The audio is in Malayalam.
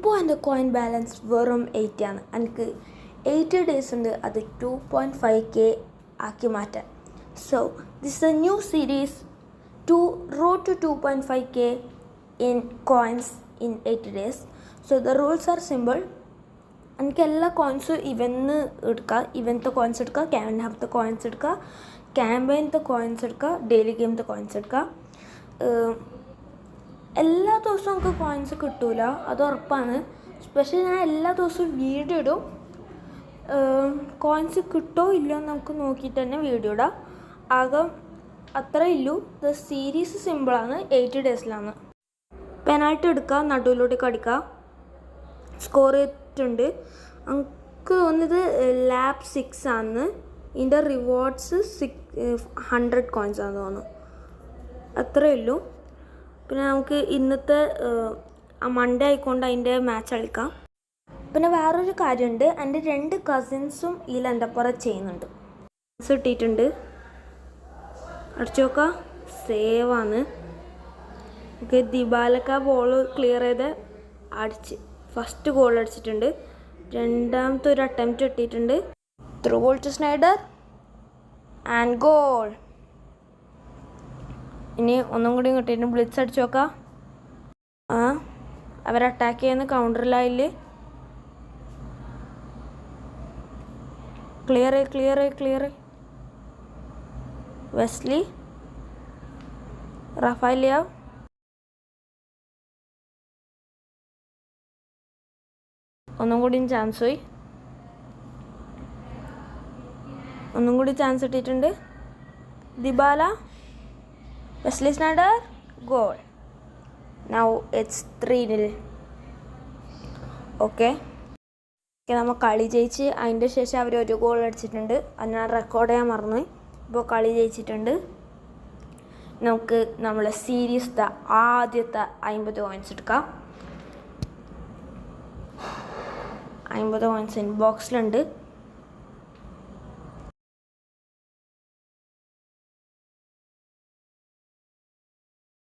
ഇപ്പോൾ എൻ്റെ കോയിൻ ബാലൻസ് വെറും 80 ആണ്. എനിക്ക് 80 ഡേയ്സ് ഉണ്ട് അത് 2.5K ആക്കി മാറ്റാൻ. So this A new series to road to 2.5K in coins in 80 days. So the rules are simple. എനിക്ക് എല്ലാ കോയിൻസും ഇവന്ന് എടുക്കുക, ഇവനത്തെ കോയിൻസ് എടുക്കുക, ക്യാമ്പ് ഹാഫത്തെ കോയിൻസ് എടുക്കുക, ക്യാമ്പയിനത്തെ കോയിൻസ് എടുക്കുക, ഡെയിലി ഗെയിമത്തെ കോയിൻസ് എടുക്കുക. എല്ലാ ദിവസവും നമുക്ക് കോയിൻസ് കിട്ടൂല, അത് ഉറപ്പാണ്. സ്പെഷ്യലി ഞാൻ എല്ലാ ദിവസവും വീഡിയോ ഇടും. കോയിൻസ് കിട്ടോ ഇല്ലയോ എന്ന് നമുക്ക് നോക്കിയിട്ട് തന്നെ വീഡിയോ ഇടാം. ആകെ അത്രേ ഉള്ളൂ. ദ സീരീസ് സിമ്പിളാണ്, 80 ഡേയ്സിലാണ്. പെനാൽറ്റി എടുക്കുക, നടുവിലോട്ട് കടിക്കുക, സ്കോർ ചെയ്തിട്ടുണ്ട്. നമുക്ക് തോന്നുന്നത് ലാബ് 6 ആണ്. ഇതിൻ്റെ റിവാർഡ്സ് 100 കോയിൻസ് ആണെന്ന് തോന്നുന്നു. അത്രേ ഉള്ളൂ. പിന്നെ നമുക്ക് ഇന്നത്തെ മൺഡേ ആയിക്കൊണ്ട് അതിൻ്റെ മാച്ച് കളിക്കാം. പിന്നെ വേറൊരു കാര്യമുണ്ട്, എൻ്റെ 2 കസിൻസും ഇതിൽ എൻ്റെ പുറം ചെയ്യുന്നുണ്ട്. കിട്ടിയിട്ടുണ്ട്, അടിച്ചു നോക്കാം. സേവാണ്. ഓക്കെ, ദിബാലക്ക ബോൾ ക്ലിയർ ചെയ്ത് അടിച്ച് ഫസ്റ്റ് ഗോൾ അടിച്ചിട്ടുണ്ട്. രണ്ടാമത്തെ ഒരു അറ്റംപ്റ്റ് കിട്ടിയിട്ടുണ്ട്. Through ball to Sneijder and goal. ഇനി ഒന്നും കൂടി കിട്ടിയിട്ട് ബ്ലിറ്റ്സ് അടിച്ചു നോക്കാം. അവർ അറ്റാക്ക് ചെയ്യുന്ന കൗണ്ടറിലായില്. ക്ലിയർ വെസ്ലി, റഫാലിയ, ഒന്നും കൂടി ചാൻസ് പോയി. ഒന്നും കൂടി ചാൻസ് കിട്ടിയിട്ടുണ്ട്. Dybala, Wesley Snyder, goal. Now it's 3-0. Okay, നമ്മൾ കളി ജയിച്ച് അതിൻ്റെ ശേഷം അവർ ഒരു ഗോൾ അടിച്ചിട്ടുണ്ട്. അത് ഞാൻ റെക്കോർഡ് ചെയ്യാൻ മറന്നു. ഇപ്പോൾ കളി ജയിച്ചിട്ടുണ്ട്. നമുക്ക് നമ്മളെ സീരീസ് ആദ്യത്തെ 50 കോയിൻസ് എടുക്കാം. 50 കോയിൻസ് ബോക്സിലുണ്ട്.